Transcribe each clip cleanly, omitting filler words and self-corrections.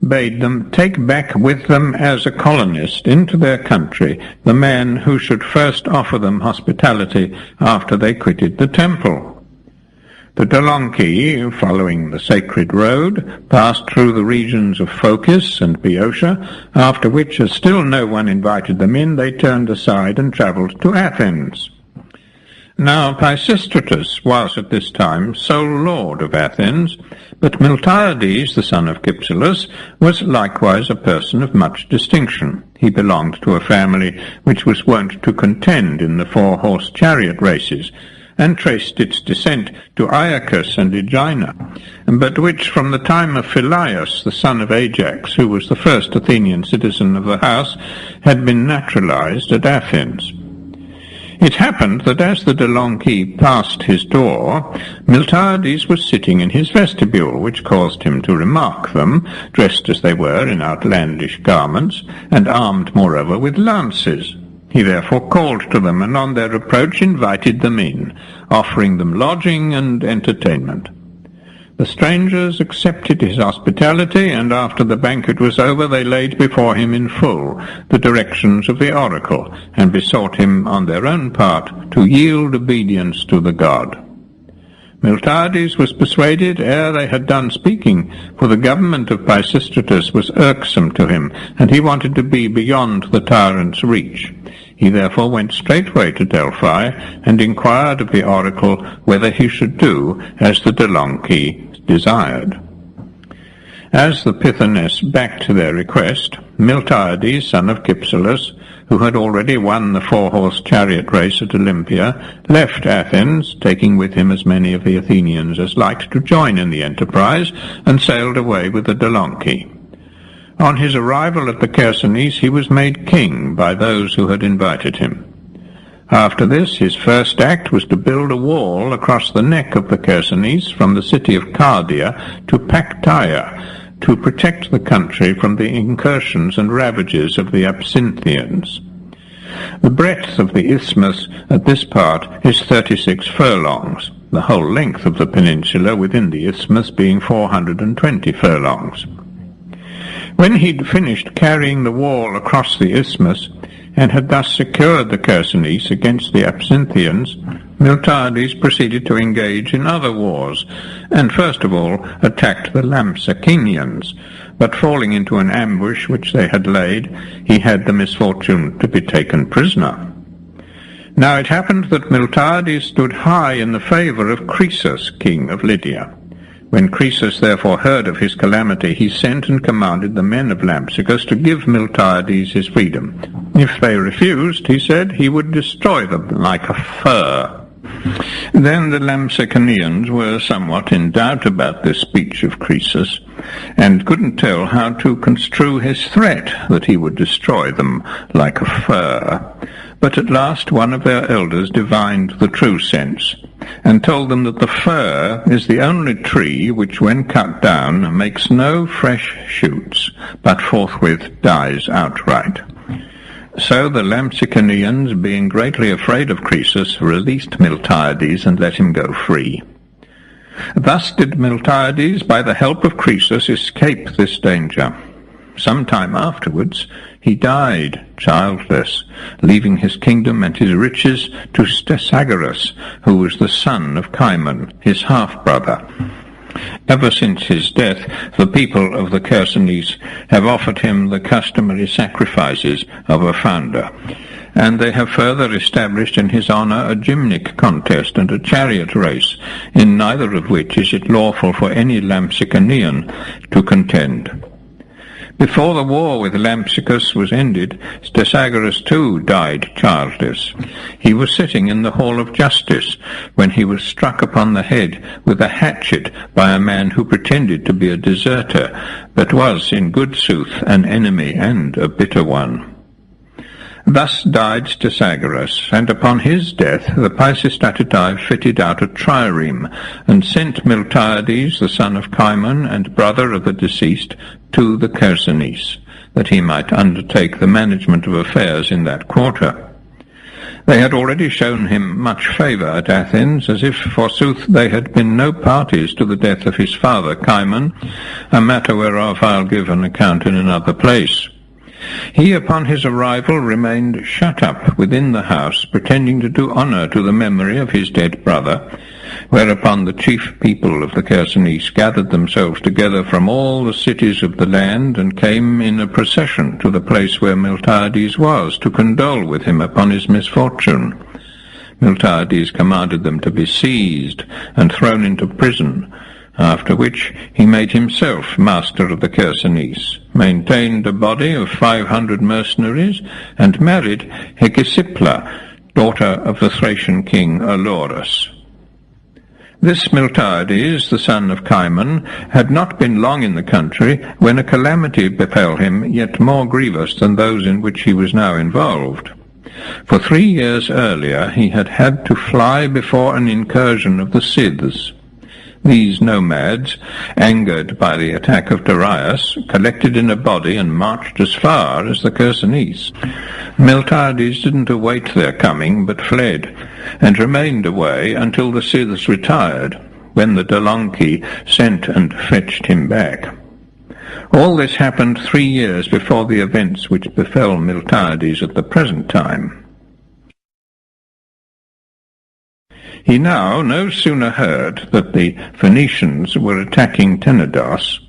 bade them take back with them as a colonist into their country the man who should first offer them hospitality after they quitted the temple. The Dolonci, following the sacred road, passed through the regions of Phocis and Boeotia, after which, as still no one invited them in, they turned aside and travelled to Athens. Now Pisistratus was at this time sole lord of Athens, but Miltiades, the son of Cypselus, was likewise a person of much distinction. He belonged to a family which was wont to contend in the four-horse chariot races, and traced its descent to Aeacus and Aegina, but which from the time of Philias, the son of Ajax, who was the first Athenian citizen of the house, had been naturalized at Athens. It happened that as the Dolonci passed his door, Miltiades was sitting in his vestibule, which caused him to remark them, dressed as they were in outlandish garments, and armed moreover with lances. He therefore called to them, and on their approach invited them in, offering them lodging and entertainment. The strangers accepted his hospitality, and after the banquet was over they laid before him in full the directions of the oracle, and besought him on their own part to yield obedience to the god. Miltiades was persuaded ere they had done speaking, for the government of Pisistratus was irksome to him, and he wanted to be beyond the tyrant's reach. He therefore went straightway to Delphi, and inquired of the oracle whether he should do as the Dolonci desired. As the Pythoness backed their request, Miltiades, son of Cypselus, who had already won the four-horse chariot race at Olympia, left Athens, taking with him as many of the Athenians as liked to join in the enterprise, and sailed away with the Dolonci. On his arrival at the Chersonese, he was made king by those who had invited him. After this, his first act was to build a wall across the neck of the Chersonese from the city of Cardia to Pactyia, to protect the country from the incursions and ravages of the Absinthians. The breadth of the isthmus at this part is 36 furlongs, the whole length of the peninsula within the isthmus being 420 furlongs. When he'd finished carrying the wall across the isthmus, and had thus secured the Chersonese against the Absinthians, Miltiades proceeded to engage in other wars, and first of all attacked the Lampsacenians, but falling into an ambush which they had laid, he had the misfortune to be taken prisoner. Now it happened that Miltiades stood high in the favour of Croesus, king of Lydia. When Croesus therefore heard of his calamity, he sent and commanded the men of Lampsacus to give Miltiades his freedom. If they refused, he said, he would destroy them like a fur. Then the Lampsacenians were somewhat in doubt about this speech of Croesus, and couldn't tell how to construe his threat that he would destroy them like a fur. But at last one of their elders divined the true sense, and told them that the fir is the only tree which, when cut down, makes no fresh shoots, but forthwith dies outright. So the Lampsacenians, being greatly afraid of Croesus, released Miltiades and let him go free. Thus did Miltiades, by the help of Croesus, escape this danger. Some time afterwards he died childless, leaving his kingdom and his riches to Stesagoras, who was the son of Cimon, his half-brother. Ever since his death, the people of the Chersonese have offered him the customary sacrifices of a founder, and they have further established in his honour a gymnic contest and a chariot race, in neither of which is it lawful for any Lampsacenian to contend. Before the war with Lampsacus was ended, Stesagoras too died childless. He was sitting in the Hall of Justice when he was struck upon the head with a hatchet by a man who pretended to be a deserter, but was in good sooth an enemy and a bitter one. Thus died Stesagoras, and upon his death the Pisistratidae fitted out a trireme, and sent Miltiades, the son of Cimon and brother of the deceased, to the Chersonese, that he might undertake the management of affairs in that quarter. They had already shown him much favour at Athens, as if, forsooth, they had been no parties to the death of his father Cimon, a matter whereof I'll give an account in another place. He, upon his arrival, remained shut up within the house, pretending to do honour to the memory of his dead brother, whereupon the chief people of the Chersonese gathered themselves together from all the cities of the land, and came in a procession to the place where Miltiadis was, to condole with him upon his misfortune. Miltiadis commanded them to be seized and thrown into prison, after which he made himself master of the Chersonese, maintained a body of 500 mercenaries, and married Hegesippla, daughter of the Thracian king Olorus. This Miltiades, the son of Cimon, had not been long in the country when a calamity befell him yet more grievous than those in which he was now involved. For 3 years earlier he had had to fly before an incursion of the Scyths. These nomads, angered by the attack of Darius, collected in a body and marched as far as the Chersonese. Miltiades didn't await their coming, but fled, and remained away until the Scyths retired, when the Dolonci sent and fetched him back. All this happened 3 years before the events which befell Miltiades at the present time. He now no sooner heard that the Phoenicians were attacking Tenedos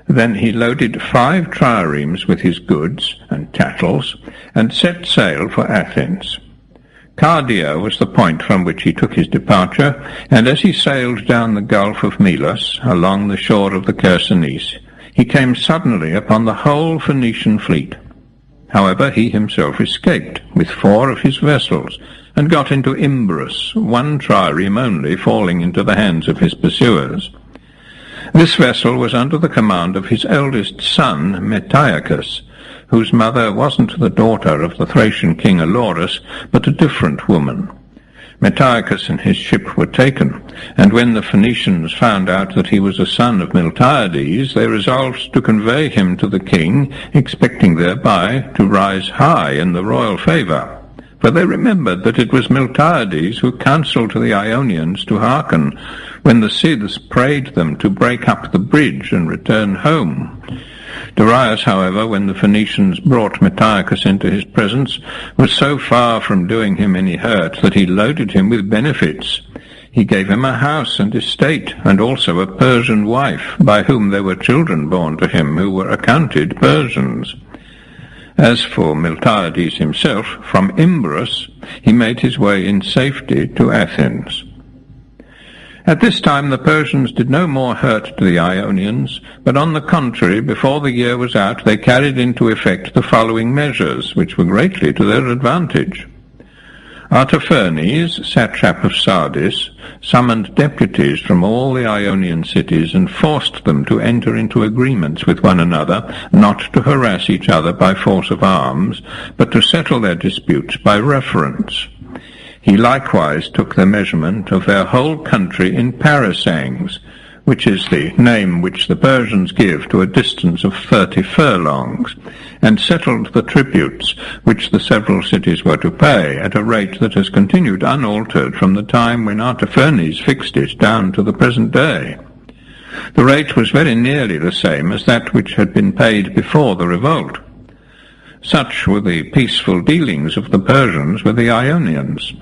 than he loaded 5 triremes with his goods and chattels, and set sail for Athens. Cardia was the point from which he took his departure, and as he sailed down the Gulf of Melos, along the shore of the Chersonese, he came suddenly upon the whole Phoenician fleet. However, he himself escaped with 4 of his vessels, and got into Imbrus, 1 trireme only falling into the hands of his pursuers. This vessel was under the command of his eldest son, Metiacus, whose mother wasn't the daughter of the Thracian king Olorus, but a different woman. Metiacus and his ship were taken, and when the Phoenicians found out that he was a son of Miltiades, they resolved to convey him to the king, expecting thereby to rise high in the royal favour. For they remembered that it was Miltiades who counselled to the Ionians to hearken, when the Scyths prayed them to break up the bridge and return home. Darius, however, when the Phoenicians brought Metiacus into his presence, was so far from doing him any hurt that he loaded him with benefits. He gave him a house and estate, and also a Persian wife, by whom there were children born to him who were accounted Persians. As for Miltiades himself, from Imbrus he made his way in safety to Athens. At this time the Persians did no more hurt to the Ionians, but on the contrary, before the year was out, they carried into effect the following measures, which were greatly to their advantage. Artaphernes, satrap of Sardis, summoned deputies from all the Ionian cities and forced them to enter into agreements with one another, not to harass each other by force of arms, but to settle their disputes by reference. He likewise took the measurement of their whole country in parasangs, which is the name which the Persians give to a distance of 30 furlongs, and settled the tributes which the several cities were to pay at a rate that has continued unaltered from the time when Artaphernes fixed it down to the present day. The rate was very nearly the same as that which had been paid before the revolt. Such were the peaceful dealings of the Persians with the Ionians.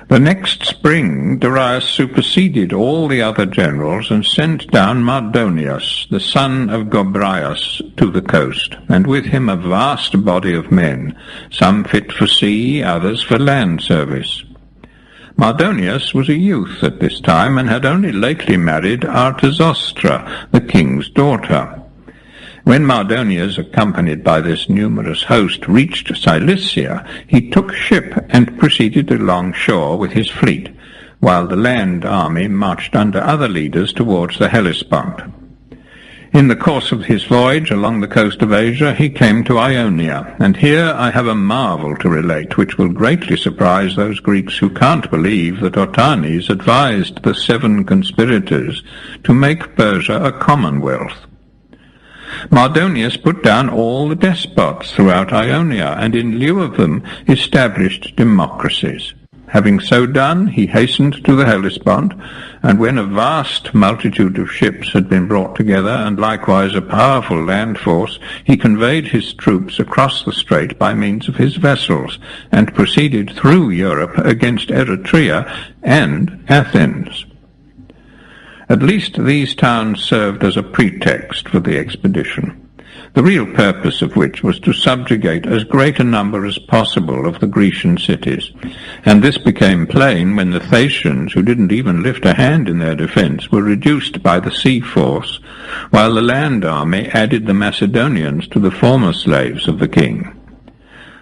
The next spring Darius superseded all the other generals and sent down Mardonius, the son of Gobryas, to the coast, and with him a vast body of men, some fit for sea, others for land service. Mardonius was a youth at this time, and had only lately married Artazostra, the king's daughter. When Mardonius, accompanied by this numerous host, reached Cilicia, he took ship and proceeded along shore with his fleet, while the land army marched under other leaders towards the Hellespont. In the course of his voyage along the coast of Asia, he came to Ionia, and here I have a marvel to relate, which will greatly surprise those Greeks who can't believe that Otanes advised the 7 conspirators to make Persia a commonwealth. Mardonius put down all the despots throughout Ionia, and in lieu of them established democracies. Having so done, he hastened to the Hellespont, and when a vast multitude of ships had been brought together, and likewise a powerful land force, he conveyed his troops across the strait by means of his vessels, and proceeded through Europe against Eretria and Athens. At least these towns served as a pretext for the expedition, the real purpose of which was to subjugate as great a number as possible of the Grecian cities, and this became plain when the Thasians, who didn't even lift a hand in their defence, were reduced by the sea force, while the land army added the Macedonians to the former slaves of the king.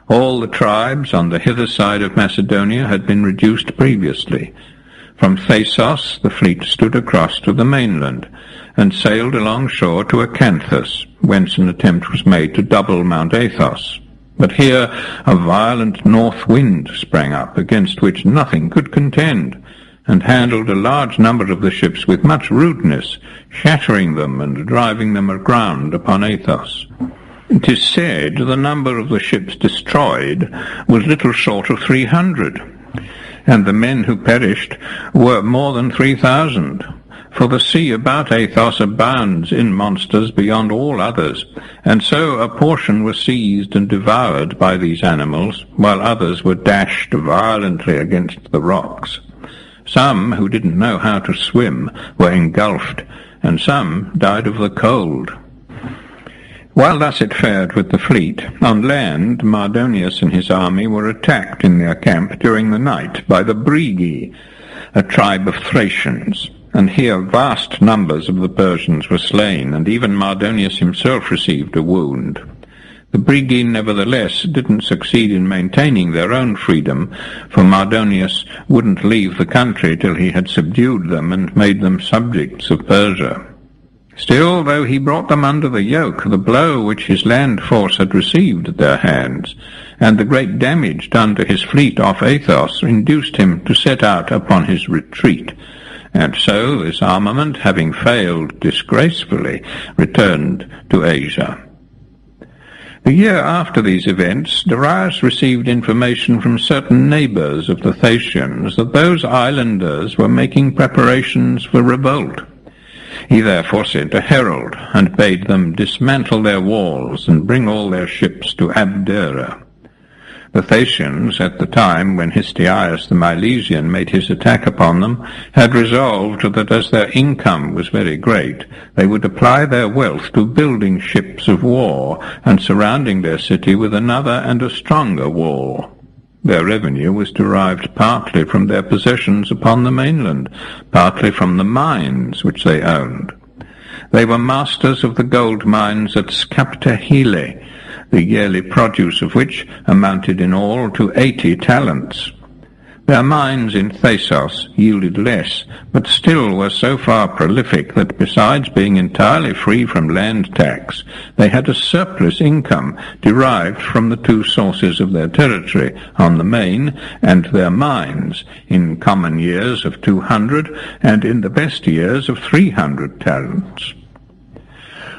All the tribes on the hither side of Macedonia had been reduced previously. From Thasos the fleet stood across to the mainland, and sailed along shore to Acanthus, whence an attempt was made to double Mount Athos. But here a violent north wind sprang up, against which nothing could contend, and handled a large number of the ships with much rudeness, shattering them and driving them aground upon Athos. It is said the number of the ships destroyed was little short of 300, and the men who perished were more than 3,000. For the sea about Athos abounds in monsters beyond all others, and so a portion was seized and devoured by these animals, while others were dashed violently against the rocks. Some, who didn't know how to swim, were engulfed, and some died of the cold. While thus it fared with the fleet, on land Mardonius and his army were attacked in their camp during the night by the Brigi, a tribe of Thracians, and here vast numbers of the Persians were slain, and even Mardonius himself received a wound. The Brigi nevertheless didn't succeed in maintaining their own freedom, for Mardonius wouldn't leave the country till he had subdued them and made them subjects of Persia. Still, though he brought them under the yoke, the blow which his land force had received at their hands, and the great damage done to his fleet off Athos, induced him to set out upon his retreat, and so this armament, having failed disgracefully, returned to Asia. The year after these events, Darius received information from certain neighbours of the Thasians that those islanders were making preparations for revolt. He therefore sent a herald, and bade them dismantle their walls and bring all their ships to Abdera. The Thasians, at the time when Histiaeus the Milesian made his attack upon them, had resolved that as their income was very great, they would apply their wealth to building ships of war, and surrounding their city with another and a stronger wall. Their revenue was derived partly from their possessions upon the mainland, partly from the mines which they owned. They were masters of the gold mines at Skaptahile, the yearly produce of which amounted in all to 80 talents. Their mines in Thasos yielded less, but still were so far prolific that besides being entirely free from land tax, they had a surplus income derived from the two sources of their territory, on the main and their mines, in common years of 200 and in the best years of 300 talents.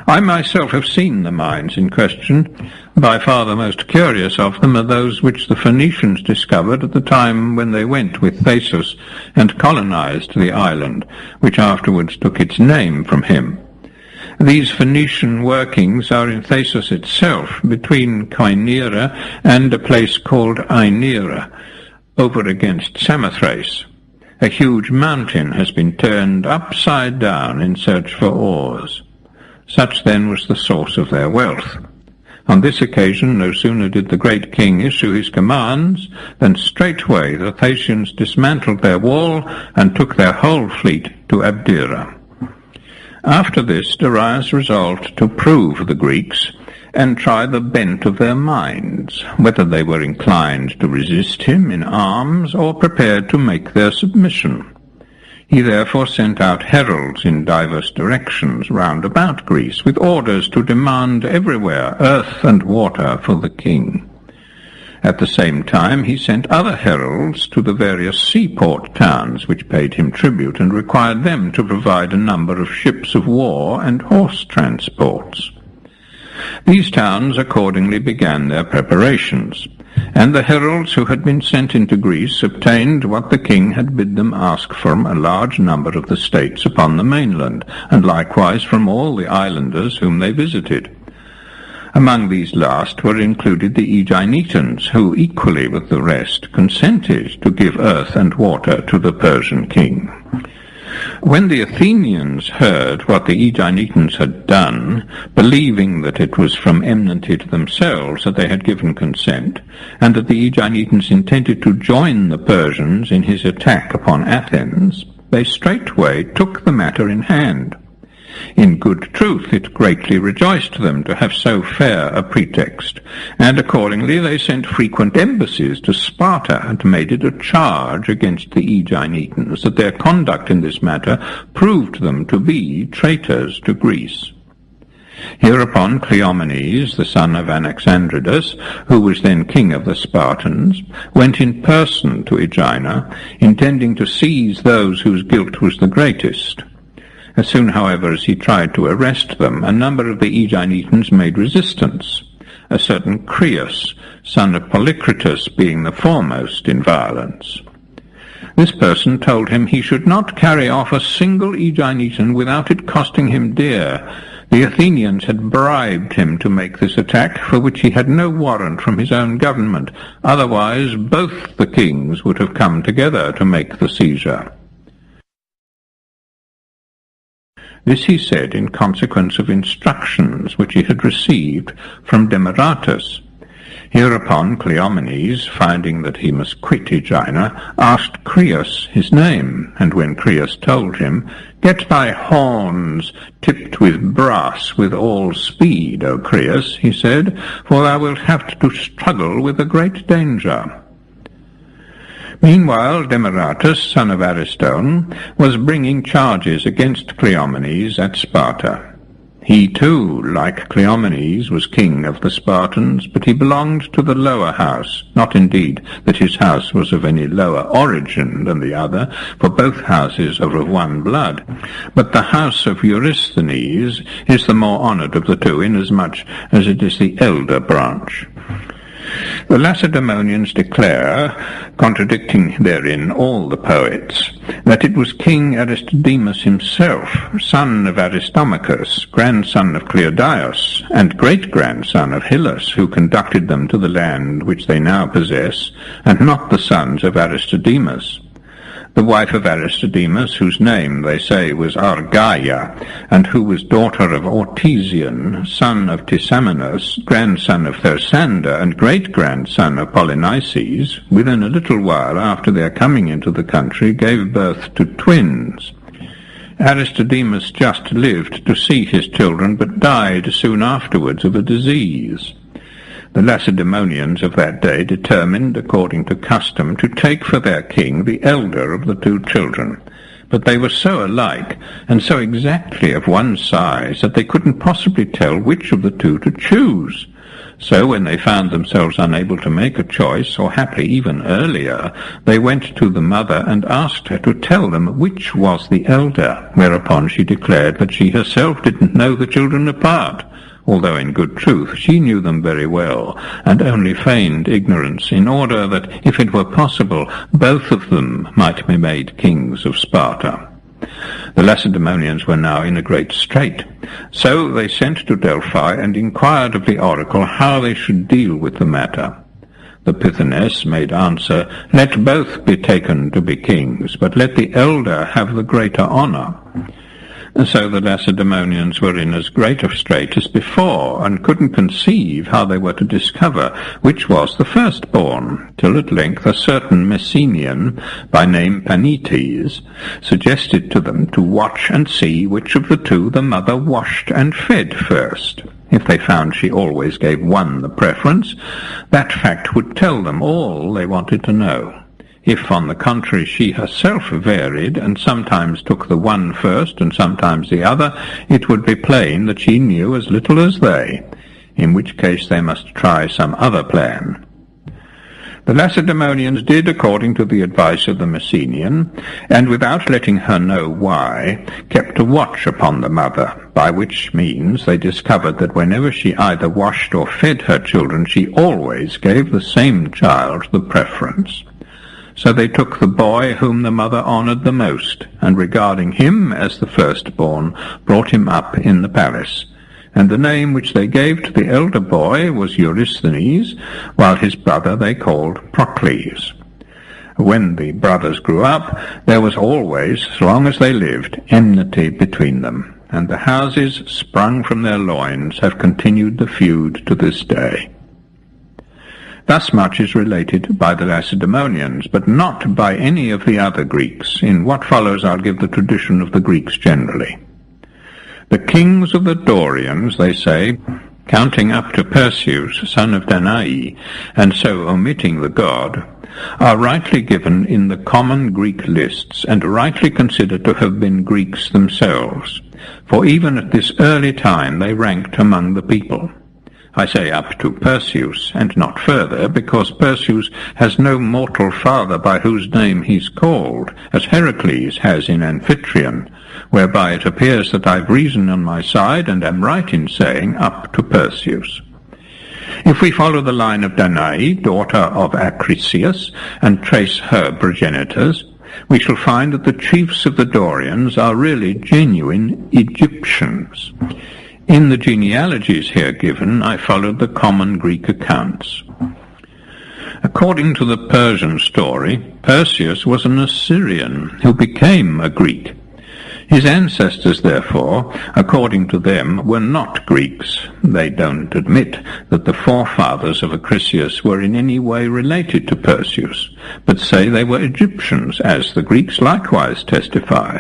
I myself have seen the mines in question. By far the most curious of them are those which the Phoenicians discovered at the time when they went with Theseus and colonized the island, which afterwards took its name from him. These Phoenician workings are in Thasos itself, between Koinera and a place called Ainera, over against Samothrace. A huge mountain has been turned upside down in search for ores. Such then was the source of their wealth. On this occasion no sooner did the great king issue his commands than straightway the Thasians dismantled their wall and took their whole fleet to Abdera. After this Darius resolved to prove the Greeks and try the bent of their minds, whether they were inclined to resist him in arms or prepared to make their submission. He therefore sent out heralds in divers directions round about Greece, with orders to demand everywhere earth and water for the king. At the same time he sent other heralds to the various seaport towns which paid him tribute, and required them to provide a number of ships of war and horse transports. These towns accordingly began their preparations, and the heralds who had been sent into Greece obtained what the king had bid them ask from a large number of the states upon the mainland, and likewise from all the islanders whom they visited. Among these last were included the Aeginetans, who, equally with the rest, consented to give earth and water to the Persian king. When the Athenians heard what the Aeginetans had done, believing that it was from enmity to themselves that they had given consent, and that the Aeginetans intended to join the Persians in his attack upon Athens, they straightway took the matter in hand. In good truth, it greatly rejoiced them to have so fair a pretext, and accordingly they sent frequent embassies to Sparta, and made it a charge against the Aeginetans that their conduct in this matter proved them to be traitors to Greece. Hereupon Kleomenes, the son of Anaxandridas, who was then king of the Spartans, went in person to Aegina, intending to seize those whose guilt was the greatest. As soon, however, as he tried to arrest them, a number of the Aeginetans made resistance, a certain Creus, son of Polycritus, being the foremost in violence. This person told him he should not carry off a single Aeginetan without it costing him dear. The Athenians had bribed him to make this attack, for which he had no warrant from his own government. Otherwise both the kings would have come together to make the seizure. This he said in consequence of instructions which he had received from Demaratus. Hereupon Kleomenes, finding that he must quit Aegina, asked Creus his name, and when Creus told him, "Get thy horns tipped with brass with all speed, O Creus," he said, "for thou wilt have to struggle with a great danger." Meanwhile Demaratus, son of Ariston, was bringing charges against Kleomenes at Sparta. He too, like Kleomenes, was king of the Spartans, but he belonged to the lower house, not indeed that his house was of any lower origin than the other, for both houses are of one blood, but the house of Eurysthenes is the more honoured of the two, inasmuch as it is the elder branch. The Lacedaemonians declare, contradicting therein all the poets, that it was King Aristodemus himself, son of Aristomachus, grandson of Cleodius, and great-grandson of Hyllus, who conducted them to the land which they now possess, and not the sons of Aristodemus. The wife of Aristodemus, whose name, they say, was Argaia, and who was daughter of Ortesian, son of Tisamenus, grandson of Thersander, and great-grandson of Polynices, within a little while after their coming into the country, gave birth to twins. Aristodemus just lived to see his children, but died soon afterwards of a disease. The Lacedaemonians of that day determined, according to custom, to take for their king the elder of the two children. But they were so alike, and so exactly of one size, that they couldn't possibly tell which of the two to choose. So when they found themselves unable to make a choice, or haply even earlier, they went to the mother and asked her to tell them which was the elder, whereupon she declared that she herself didn't know the children apart, although in good truth she knew them very well, and only feigned ignorance, in order that, if it were possible, both of them might be made kings of Sparta. The Lacedaemonians were now in a great strait, so they sent to Delphi and inquired of the oracle how they should deal with the matter. The Pythoness made answer, "Let both be taken to be kings, but let the elder have the greater honour." And so the Lacedaemonians were in as great a strait as before, and couldn't conceive how they were to discover which was the firstborn, till at length a certain Messenian, by name Panites, suggested to them to watch and see which of the two the mother washed and fed first. If they found she always gave one the preference, that fact would tell them all they wanted to know. If, on the contrary, she herself varied, and sometimes took the one first and sometimes the other, it would be plain that she knew as little as they, in which case they must try some other plan. The Lacedaemonians did according to the advice of the Messenian, and without letting her know why, kept a watch upon the mother, by which means they discovered that whenever she either washed or fed her children, she always gave the same child the preference. So they took the boy whom the mother honored the most, and regarding him as the firstborn, brought him up in the palace. And the name which they gave to the elder boy was Eurysthenes, while his brother they called Procles. When the brothers grew up, there was always, as long as they lived, enmity between them, and the houses sprung from their loins have continued the feud to this day. Thus much is related by the Lacedaemonians, but not by any of the other Greeks. In what follows I'll give the tradition of the Greeks generally. The kings of the Dorians, they say, counting up to Perseus, son of Danae, and so omitting the god, are rightly given in the common Greek lists, and rightly considered to have been Greeks themselves, for even at this early time they ranked among the people. I say up to Perseus, and not further, because Perseus has no mortal father by whose name he's called, as Heracles has in Amphitryon, whereby it appears that I've reason on my side, and am right in saying up to Perseus. If we follow the line of Danae, daughter of Acrisius, and trace her progenitors, we shall find that the chiefs of the Dorians are really genuine Egyptians. In the genealogies here given, I followed the common Greek accounts. According to the Persian story, Perseus was an Assyrian who became a Greek. His ancestors, therefore, according to them, were not Greeks. They don't admit that the forefathers of Acrisius were in any way related to Perseus, but say they were Egyptians, as the Greeks likewise testify.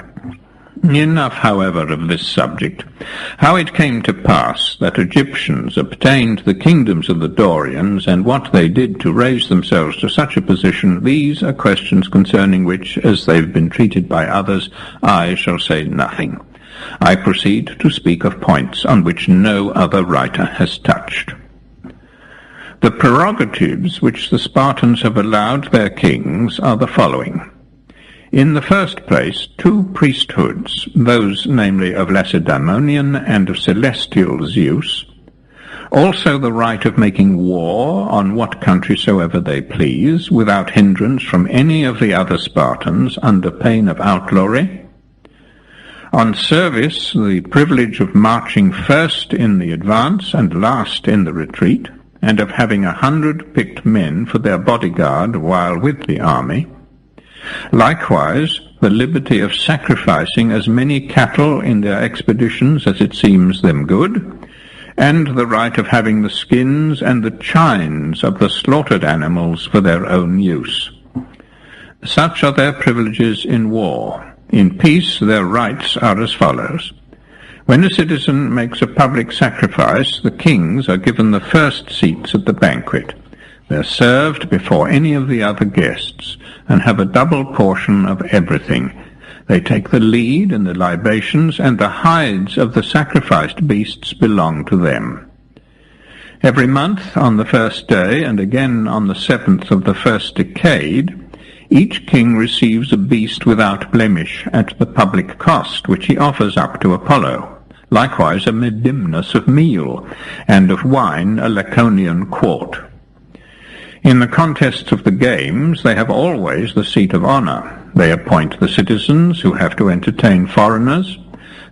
Enough, however, of this subject. How it came to pass that Egyptians obtained the kingdoms of the Dorians, and what they did to raise themselves to such a position, these are questions concerning which, as they've been treated by others, I shall say nothing. I proceed to speak of points on which no other writer has touched. The prerogatives which the Spartans have allowed their kings are the following. In the first place, two priesthoods, those namely of Lacedaemonian and of celestial Zeus, also the right of making war on what country soever they please, without hindrance from any of the other Spartans, under pain of outlawry. On service, the privilege of marching first in the advance and last in the retreat, and of having 100 picked men for their bodyguard while with the army. Likewise, the liberty of sacrificing as many cattle in their expeditions as it seems them good, and the right of having the skins and the chines of the slaughtered animals for their own use. Such are their privileges in war. In peace their rights are as follows. When a citizen makes a public sacrifice, the kings are given the first seats at the banquet. They're served before any of the other guests, and have a double portion of everything. They take the lead in the libations, and the hides of the sacrificed beasts belong to them. Every month, on the first day, and again on the 7th of the first decade, each king receives a beast without blemish at the public cost, which he offers up to Apollo. Likewise a medimnus of meal, and of wine a Laconian quart. In the contests of the games, they have always the seat of honor. They appoint the citizens who have to entertain foreigners.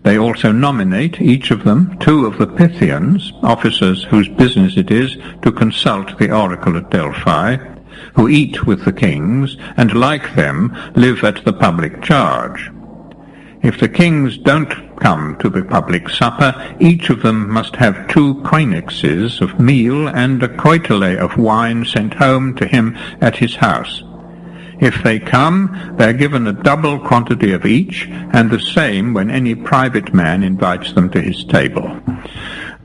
They also nominate, each of them, 2 of the Pythians, officers whose business it is to consult the oracle at Delphi, who eat with the kings, and like them live at the public charge. If the kings don't come to the public supper, each of them must have 2 koinexes of meal and a koitele of wine sent home to him at his house. If they come, they are given a double quantity of each, and the same when any private man invites them to his table.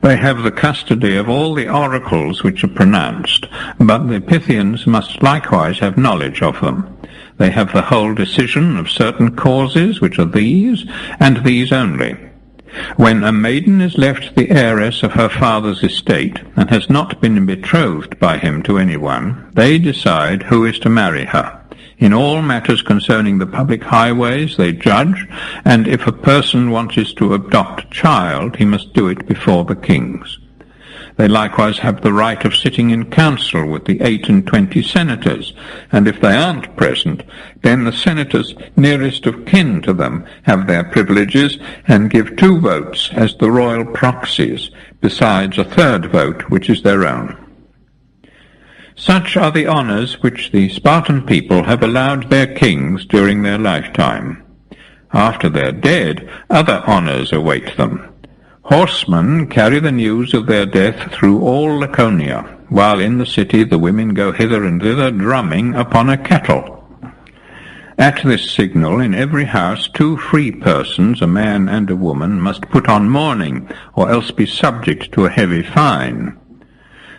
They have the custody of all the oracles which are pronounced, but the Pythians must likewise have knowledge of them. They have the whole decision of certain causes, which are these, and these only. When a maiden is left the heiress of her father's estate and has not been betrothed by him to anyone, they decide who is to marry her. In all matters concerning the public highways they judge, and if a person wants to adopt a child, he must do it before the kings. They likewise have the right of sitting in council with the 28 senators, and if they aren't present, then the senators nearest of kin to them have their privileges and give 2 votes as the royal proxies, besides a 3rd vote which is their own. Such are the honours which the Spartan people have allowed their kings during their lifetime. After they're dead, other honours await them. Horsemen carry the news of their death through all Laconia, while in the city the women go hither and thither drumming upon a kettle. At this signal, in every house 2 free persons, a man and a woman, must put on mourning, or else be subject to a heavy fine.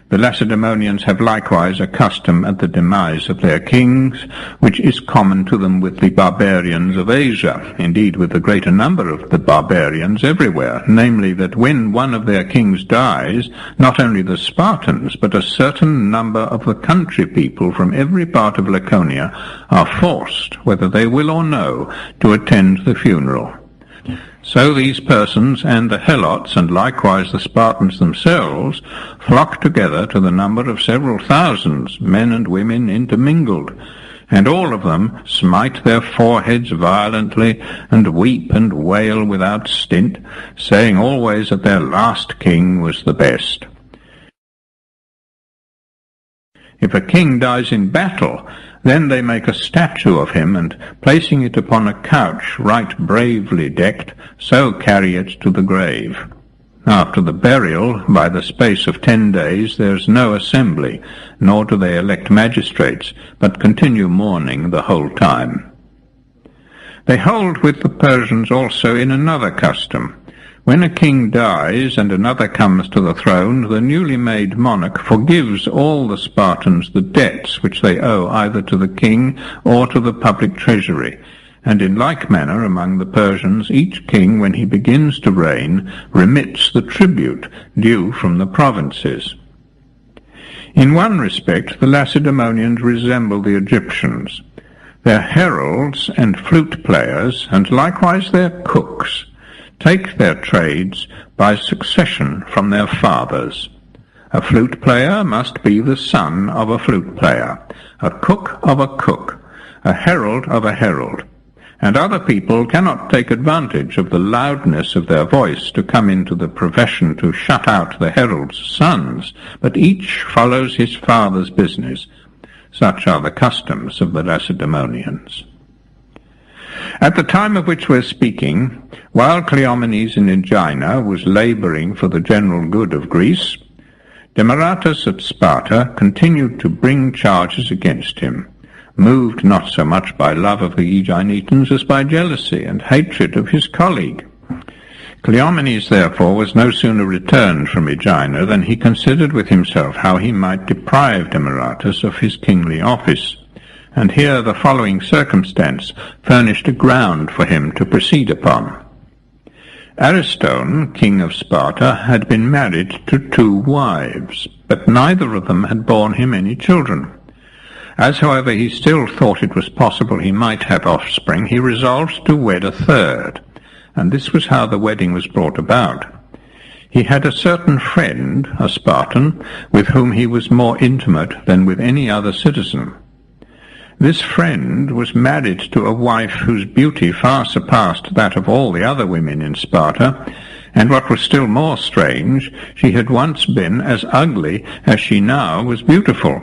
The Lacedaemonians have likewise a custom at the demise of their kings, which is common to them with the barbarians of Asia, indeed with the greater number of the barbarians everywhere, namely that when one of their kings dies, not only the Spartans, but a certain number of the country people from every part of Laconia are forced, whether they will or no, to attend the funeral. So these persons and the Helots, and likewise the Spartans themselves, flock together to the number of several thousands, men and women intermingled, and all of them smite their foreheads violently, and weep and wail without stint, saying always that their last king was the best. If a king dies in battle, then they make a statue of him, and placing it upon a couch right bravely decked, so carry it to the grave. After the burial, by the space of 10 days, there is no assembly, nor do they elect magistrates, but continue mourning the whole time. They hold with the Persians also in another custom. When a king dies and another comes to the throne, the newly made monarch forgives all the Spartans the debts which they owe either to the king or to the public treasury. And in like manner among the Persians, each king, when he begins to reign, remits the tribute due from the provinces. In one respect, the Lacedaemonians resemble the Egyptians. Their heralds and flute players, and likewise their cooks, take their trades by succession from their fathers. A flute player must be the son of a flute player, a cook of a cook, a herald of a herald, and other people cannot take advantage of the loudness of their voice to come into the profession to shut out the herald's sons, but each follows his father's business. Such are the customs of the Lacedaemonians. At the time of which we're speaking, while Kleomenis in Aegina was labouring for the general good of Greece, Demaratus at Sparta continued to bring charges against him, moved not so much by love of the Aeginetans as by jealousy and hatred of his colleague. Kleomenis, therefore, was no sooner returned from Aegina than he considered with himself how he might deprive Demaratus of his kingly office. And here the following circumstance furnished a ground for him to proceed upon. Ariston, king of Sparta, had been married to 2 wives, but neither of them had borne him any children. As, however, he still thought it was possible he might have offspring, he resolved to wed a 3rd, and this was how the wedding was brought about. He had a certain friend, a Spartan, with whom he was more intimate than with any other citizen. This friend was married to a wife whose beauty far surpassed that of all the other women in Sparta, and what was still more strange, she had once been as ugly as she now was beautiful.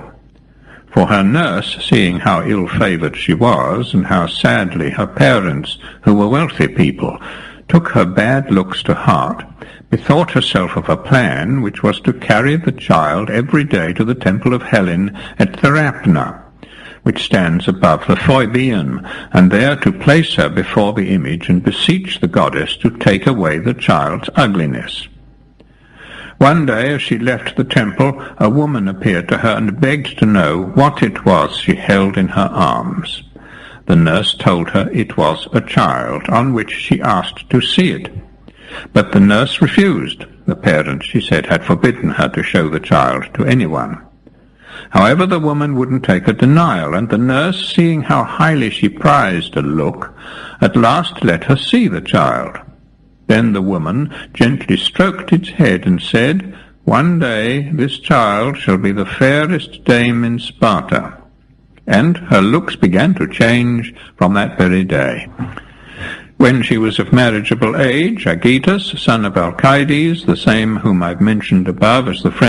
For her nurse, seeing how ill-favoured she was, and how sadly her parents, who were wealthy people, took her bad looks to heart, bethought herself of a plan which was to carry the child every day to the temple of Helen at Therapna, which stands above the Phoibeum, and there to place her before the image and beseech the goddess to take away the child's ugliness. One day, as she left the temple, a woman appeared to her and begged to know what it was she held in her arms. The nurse told her it was a child, on which she asked to see it. But the nurse refused. The parents, she said, had forbidden her to show the child to anyone. However, the woman wouldn't take a denial, and the nurse, seeing how highly she prized a look, at last let her see the child. Then the woman gently stroked its head and said, "One day this child shall be the fairest dame in Sparta." And her looks began to change from that very day. When she was of marriageable age, Aegetus, son of Alcides, the same whom I've mentioned above as the friend